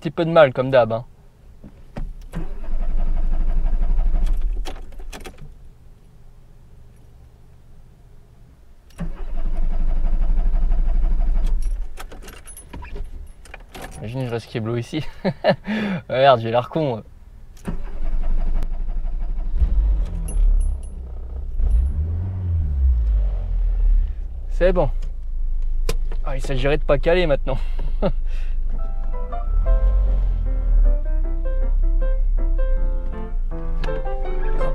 petit peu de mal comme d'hab, hein. Imagine, je reste Keblo ici. Merde, j'ai l'air con. C'est bon. Ah, il s'agirait de pas caler maintenant. Hop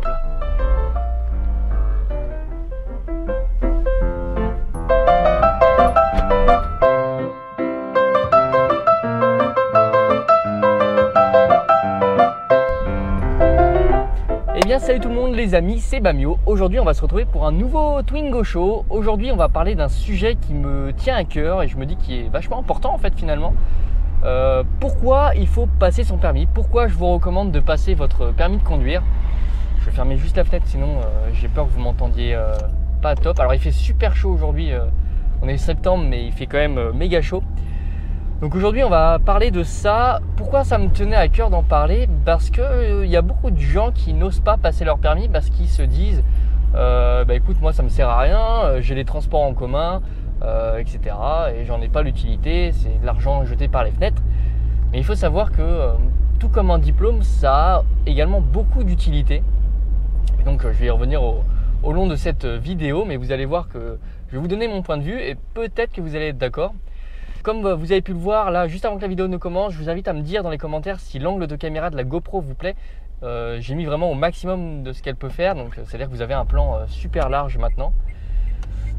là. Eh bien salut tout le monde les amis, c'est Bamio. Aujourd'hui on va se retrouver pour un nouveau Twingo Show. Aujourd'hui on va parler d'un sujet qui me tient à cœur et je me dis qu'il est vachement important en fait finalement. Pourquoi il faut passer son permis? Pourquoi je vous recommande de passer votre permis de conduire? Je vais fermer juste la fenêtre sinon j'ai peur que vous m'entendiez pas top. Alors il fait super chaud aujourd'hui, on est septembre mais il fait quand même méga chaud. Donc aujourd'hui on va parler de ça. Pourquoi ça me tenait à cœur d'en parler? Parce que il y a beaucoup de gens qui n'osent pas passer leur permis parce qu'ils se disent bah écoute, moi ça me sert à rien, j'ai les transports en commun, etc. et j'en ai pas l'utilité, c'est de l'argent jeté par les fenêtres. Mais il faut savoir que tout comme un diplôme, ça a également beaucoup d'utilité. Donc je vais y revenir au long de cette vidéo, mais vous allez voir que je vais vous donner mon point de vue et peut-être que vous allez être d'accord. Comme vous avez pu le voir là, juste avant que la vidéo ne commence, je vous invite à me dire dans les commentaires si l'angle de caméra de la GoPro vous plaît. J'ai mis vraiment au maximum de ce qu'elle peut faire, donc c'est-à-dire que vous avez un plan super large maintenant.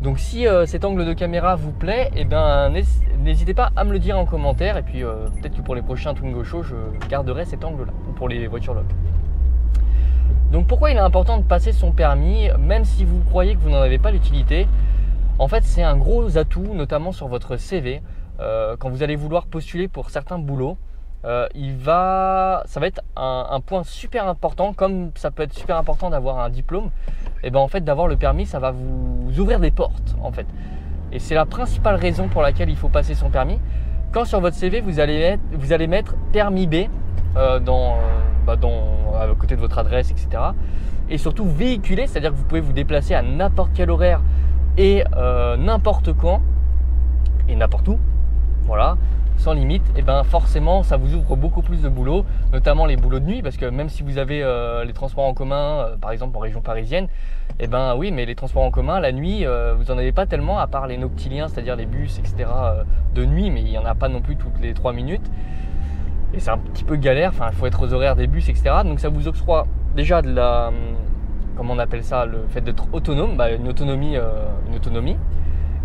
Donc si cet angle de caméra vous plaît, eh ben, n'hésitez pas à me le dire en commentaire. Et puis peut-être que pour les prochains Twingo Show, je garderai cet angle-là, ou pour les voitures log. Donc pourquoi il est important de passer son permis, même si vous croyez que vous n'en avez pas l'utilité? En fait, c'est un gros atout, notamment sur votre CV. Quand vous allez vouloir postuler pour certains boulots, ça va être un point super important, comme ça peut être super important d'avoir un diplôme. Et ben en fait, d'avoir le permis, ça va vous ouvrir des portes en fait. Et c'est la principale raison pour laquelle il faut passer son permis. Quand sur votre CV vous allez mettre permis B à côté de votre adresse, etc. Et surtout véhiculer, c'est-à-dire que vous pouvez vous déplacer à n'importe quel horaire et n'importe quand et n'importe où. Voilà, sans limite, et ben forcément ça vous ouvre beaucoup plus de boulot, notamment les boulots de nuit, parce que même si vous avez les transports en commun, par exemple en région parisienne, et ben oui, mais les transports en commun la nuit, vous n'en avez pas tellement, à part les noctiliens, c'est-à-dire les bus, etc. De nuit, mais il n'y en a pas non plus toutes les 3 minutes. Et c'est un petit peu galère, il faut être aux horaires des bus, etc. Donc ça vous octroie déjà de la, comment on appelle ça, le fait d'être autonome, une autonomie.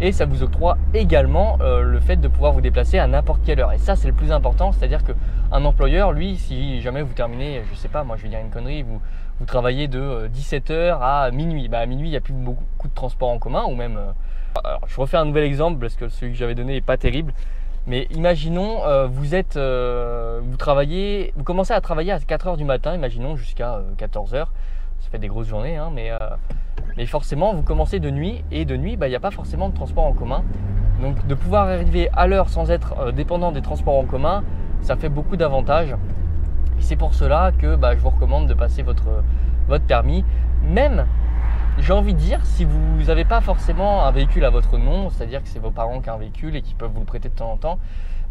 Et ça vous octroie également le fait de pouvoir vous déplacer à n'importe quelle heure. Et ça, c'est le plus important, c'est-à-dire qu'un employeur, lui, si jamais vous terminez, je sais pas, moi je vais dire une connerie, vous travaillez de 17h à minuit. À minuit, il n'y a plus beaucoup de transports en commun, ou même… alors, je refais un nouvel exemple, parce que celui que j'avais donné n'est pas terrible. Mais imaginons, vous commencez à travailler à 4h du matin, imaginons jusqu'à 14h. Ça fait des grosses journées, hein, mais forcément vous commencez de nuit, et de nuit il n'y a pas forcément de transport en commun. Donc de pouvoir arriver à l'heure sans être dépendant des transports en commun, ça fait beaucoup d'avantages. Et c'est pour cela que je vous recommande de passer votre permis. Même, j'ai envie de dire, si vous n'avez pas forcément un véhicule à votre nom, c'est-à-dire que c'est vos parents qui ont un véhicule et qui peuvent vous le prêter de temps en temps,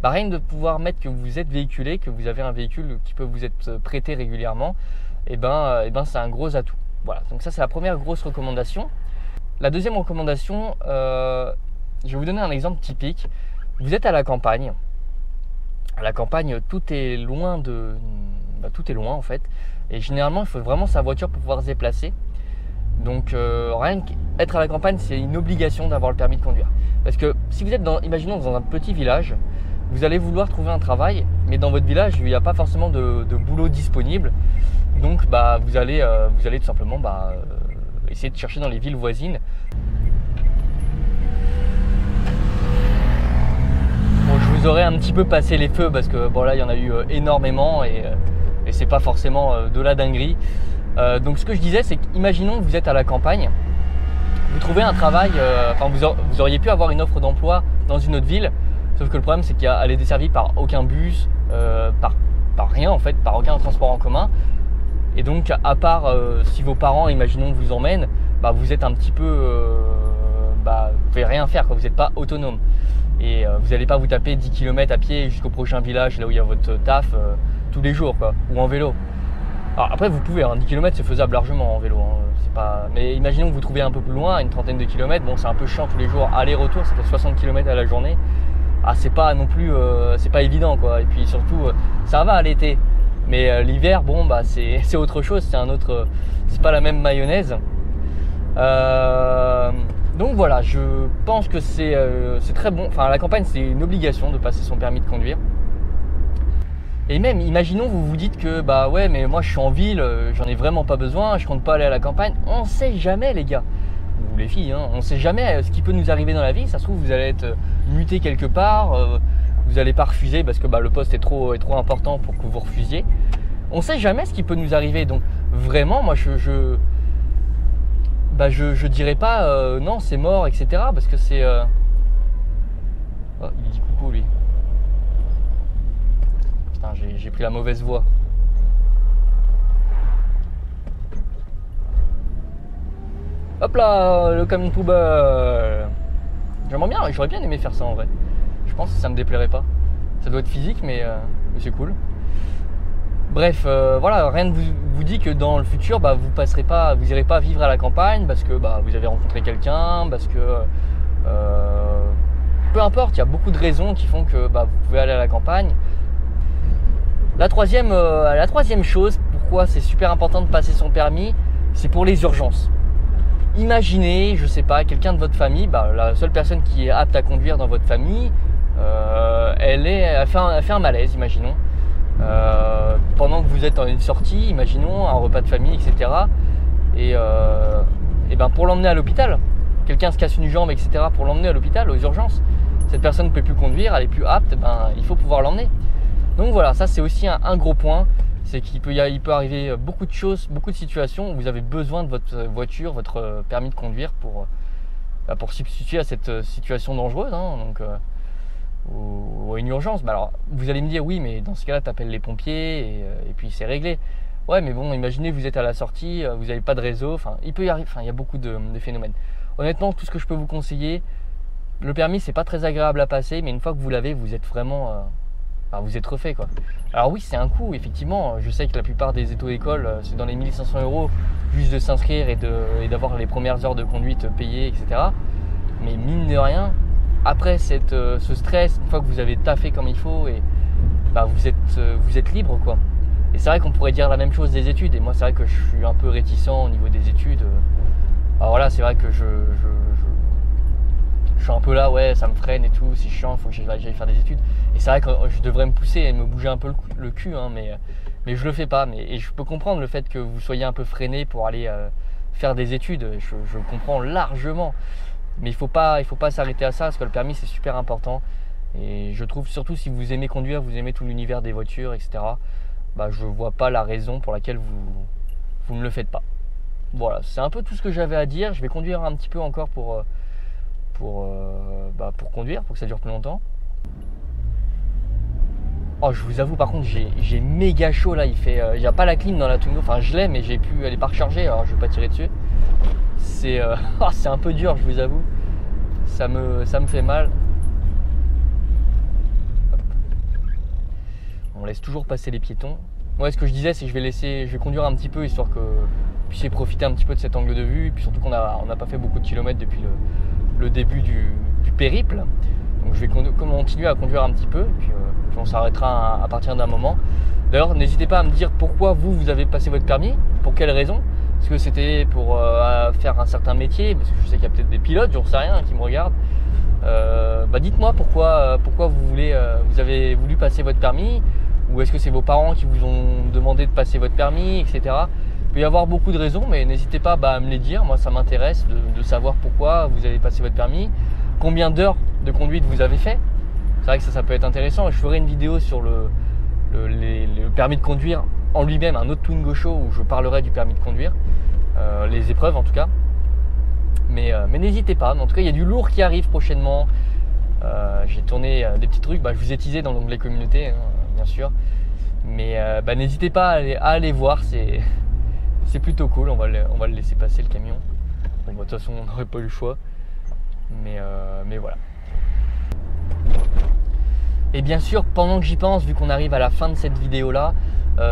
rien que de pouvoir mettre que vous êtes véhiculé, que vous avez un véhicule qui peut vous être prêté régulièrement, et c'est un gros atout. Voilà, donc ça c'est la première grosse recommandation. La deuxième recommandation, je vais vous donner un exemple typique. Vous êtes à la campagne. À la campagne, tout est loin tout est loin en fait. Et généralement, il faut vraiment sa voiture pour pouvoir se déplacer. Donc rien qu'être à la campagne, c'est une obligation d'avoir le permis de conduire. Parce que si vous êtes imaginons dans un petit village, vous allez vouloir trouver un travail, mais dans votre village, il n'y a pas forcément de boulot disponible. Donc vous allez tout simplement essayer de chercher dans les villes voisines. Bon, je vous aurais un petit peu passé les feux parce que là il y en a eu énormément et c'est pas forcément de la dinguerie. Donc ce que je disais, c'est qu'imaginons que vous êtes à la campagne, vous trouvez un travail, vous auriez pu avoir une offre d'emploi dans une autre ville, Sauf que le problème, c'est qu'elle est desservie par aucun bus, par rien en fait, par aucun transport en commun. Et donc, à part si vos parents, imaginons, vous emmènent, bah, vous êtes un petit peu, vous pouvez rien faire, quoi. Vous n'êtes pas autonome. Et vous n'allez pas vous taper 10 km à pied jusqu'au prochain village, là où il y a votre taf, tous les jours, quoi, ou en vélo. Alors après, vous pouvez, 10 km c'est faisable largement en vélo. C'est pas... Mais imaginons que vous trouvez un peu plus loin, une trentaine de kilomètres, bon, c'est un peu chiant tous les jours, aller-retour, ça fait 60 km à la journée. Ah, c'est pas non plus, c'est pas évident, quoi. Et puis surtout, ça va à l'été. Mais l'hiver, bon, bah, c'est autre chose, c'est pas la même mayonnaise. Donc voilà, je pense que c'est très bon. Enfin, à la campagne, c'est une obligation de passer son permis de conduire. Et même, imaginons, vous vous dites que bah ouais, mais moi je suis en ville, j'en ai vraiment pas besoin, je compte pas aller à la campagne. On sait jamais, les gars, ou les filles, on sait jamais ce qui peut nous arriver dans la vie. Ça se trouve, vous allez être muté quelque part, vous n'allez pas refuser parce que le poste est trop important pour que vous refusiez. On sait jamais ce qui peut nous arriver. Donc vraiment, moi je dirais pas non, c'est mort, etc. Parce que c'est oh, il dit coucou, lui. Putain, j'ai pris la mauvaise voie. Hop là, le camion de poubelle. J'aurais bien aimé faire ça en vrai. Je pense que ça me déplairait pas. Ça doit être physique, mais c'est cool. Bref, voilà, rien ne vous dit que dans le futur, vous irez pas vivre à la campagne parce que vous avez rencontré quelqu'un, parce que peu importe, il y a beaucoup de raisons qui font que vous pouvez aller à la campagne. La troisième chose, pourquoi c'est super important de passer son permis, c'est pour les urgences. Imaginez, je sais pas, quelqu'un de votre famille, la seule personne qui est apte à conduire dans votre famille, elle fait un malaise, imaginons. Pendant que vous êtes en une sortie, imaginons un repas de famille, etc. Et pour l'emmener à l'hôpital, quelqu'un se casse une jambe, etc. Pour l'emmener à l'hôpital, aux urgences, cette personne ne peut plus conduire, elle est plus apte, il faut pouvoir l'emmener. Donc voilà, ça c'est aussi un gros point, c'est qu'il peut arriver beaucoup de choses, beaucoup de situations où vous avez besoin de votre voiture, votre permis de conduire pour substituer à cette situation dangereuse, ou une urgence. Alors vous allez me dire oui, mais dans ce cas-là t'appelles les pompiers et puis c'est réglé. Ouais, mais bon, imaginez vous êtes à la sortie, vous n'avez pas de réseau, il y a beaucoup de phénomènes. Honnêtement, tout ce que je peux vous conseiller, le permis c'est pas très agréable à passer, mais une fois que vous l'avez, vous êtes vraiment vous êtes refait, quoi. Alors oui, c'est un coût, effectivement. Je sais que la plupart des auto-écoles, c'est dans les 1 500 € juste de s'inscrire et d'avoir les premières heures de conduite payées, etc. Mais mine de rien, après ce stress, une fois que vous avez taffé comme il faut, et vous êtes libre, quoi. Et c'est vrai qu'on pourrait dire la même chose des études. Et moi, c'est vrai que je suis un peu réticent au niveau des études. Alors voilà, c'est vrai que je suis un peu là, ouais, ça me freine et tout, c'est chiant, il faut que j'aille faire des études. Et c'est vrai que je devrais me pousser et me bouger un peu le cul, mais je le fais pas. Et je peux comprendre le fait que vous soyez un peu freiné pour aller faire des études, je comprends largement. Mais il faut pas s'arrêter à ça, parce que le permis c'est super important. Et je trouve, surtout si vous aimez conduire, vous aimez tout l'univers des voitures, etc. Je vois pas la raison pour laquelle vous ne le faites pas. Voilà, c'est un peu tout ce que j'avais à dire. Je vais conduire un petit peu encore pour conduire, pour que ça dure plus longtemps. Oh, je vous avoue, par contre, j'ai méga chaud là. Il n'y a pas la clim dans la Twingo. Enfin, je l'ai, mais elle est pas rechargée. Alors, je vais pas tirer dessus. C'est un peu dur, je vous avoue. Ça me fait mal. Hop. On laisse toujours passer les piétons. Ouais, ce que je disais, c'est que je vais conduire un petit peu histoire que vous puissiez profiter un petit peu de cet angle de vue. Et puis surtout qu'on n'a pas fait beaucoup de kilomètres depuis le début du périple. Donc je vais continuer à conduire un petit peu, puis on s'arrêtera à partir d'un moment. D'ailleurs, n'hésitez pas à me dire pourquoi vous avez passé votre permis, pour quelles raisons. Est-ce que c'était pour faire un certain métier, parce que je sais qu'il y a peut-être des pilotes, j'en sais rien, qui me regardent. Dites-moi pourquoi vous avez voulu passer votre permis, ou est-ce que c'est vos parents qui vous ont demandé de passer votre permis, etc. Il peut y avoir beaucoup de raisons, mais n'hésitez pas à me les dire. Moi, ça m'intéresse de savoir pourquoi vous avez passé votre permis, combien d'heures de conduite vous avez fait. C'est vrai que ça peut être intéressant. Je ferai une vidéo sur le permis de conduire en lui-même, un autre Twingo Show où je parlerai du permis de conduire, les épreuves en tout cas. Mais n'hésitez pas. En tout cas, il y a du lourd qui arrive prochainement. J'ai tourné des petits trucs, je vous ai teasé dans l'onglet communauté, hein, bien sûr. Mais n'hésitez pas à aller voir, c'est plutôt cool. On va le laisser passer le camion. Bon, de toute façon, on n'aurait pas eu le choix. Mais voilà. Et bien sûr, pendant que j'y pense, vu qu'on arrive à la fin de cette vidéo-là,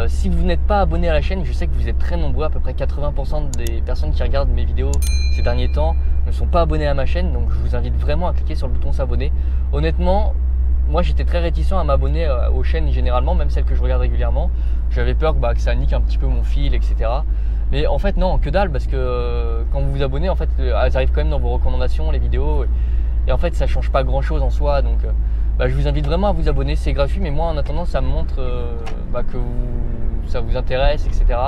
si vous n'êtes pas abonné à la chaîne, je sais que vous êtes très nombreux, à peu près 80% des personnes qui regardent mes vidéos ces derniers temps ne sont pas abonnés à ma chaîne. Donc je vous invite vraiment à cliquer sur le bouton s'abonner. Honnêtement, moi j'étais très réticent à m'abonner aux chaînes généralement, même celles que je regarde régulièrement. J'avais peur que ça nique un petit peu mon fil, etc. Mais en fait non, que dalle, parce que quand vous vous abonnez, en fait, elles arrivent quand même dans vos recommandations, les vidéos. Et en fait, ça change pas grand chose en soi. Donc je vous invite vraiment à vous abonner, c'est gratuit, mais moi en attendant ça me montre que ça vous intéresse, etc.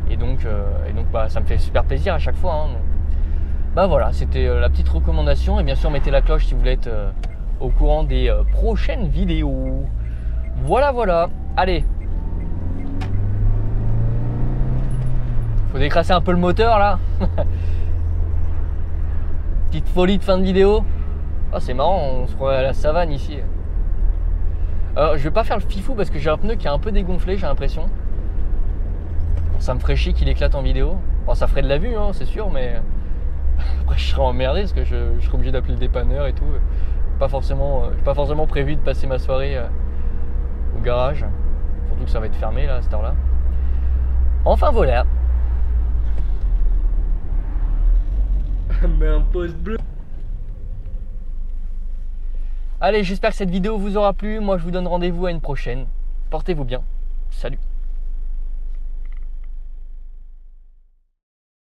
Et donc ça me fait super plaisir à chaque fois, hein. Donc, voilà, c'était la petite recommandation. Et bien sûr, mettez la cloche si vous voulez être au courant des prochaines vidéos. Voilà, allez. Faut décrasser un peu le moteur là. Petite folie de fin de vidéo. Oh, c'est marrant, on se croirait à la savane ici. Alors, je vais pas faire le fifou parce que j'ai un pneu qui est un peu dégonflé, j'ai l'impression. Ça me ferait chier qu'il éclate en vidéo. Bon, ça ferait de la vue, hein, c'est sûr, mais après je serais emmerdé parce que je serais obligé d'appeler le dépanneur et tout. J'ai pas forcément prévu de passer ma soirée au garage. Surtout que ça va être fermé là à cette heure-là. Enfin voilà. Mais un post bleu. Allez, j'espère que cette vidéo vous aura plu. Moi, je vous donne rendez-vous à une prochaine. Portez-vous bien. Salut.